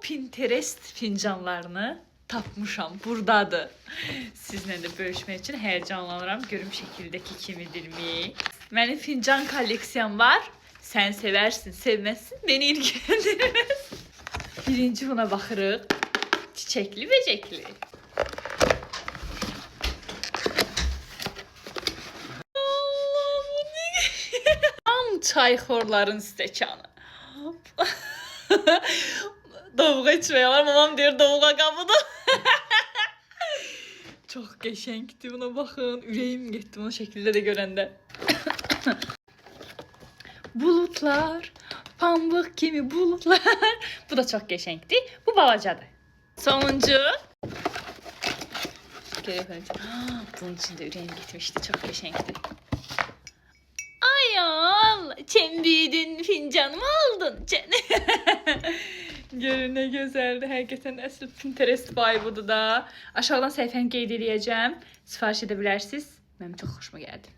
Pinterest fincanlarını tapmışam. Buradadır. Sizinle de bölüşmek için heyecanlanıram. Görüm şekildeki kimidirmi. Benim fincan kolleksiyam var. Sen seversin, sevmezsin. Beni ilgilendirmez. Birinci buna baxırıq. Çiçekli becekli. Tam çayxorların stəkanı. Dovğa içməyə mamam deyir dovğa qabıdı. Çox qəşəngdir, buna baxın. Ürəyim getdi bunu şəkildə də görəndə. Bulutlar, pambıq kimi bulutlar. Bu da çox qəşəngdir. Bu balacadır. Sonuncu. Bunun için de ürəyim getmişdi. Çox qəşəngdir. Ayol, sen büyüdün, fincanımı aldın. Görün ne güzeldi. Həqiqətən əsl Pinterest vibe'ıdır da. Aşağıdan səhifəni qeyd edəcəm. Sifariş edə bilərsiniz. Mənim çox xoşuma gəldi.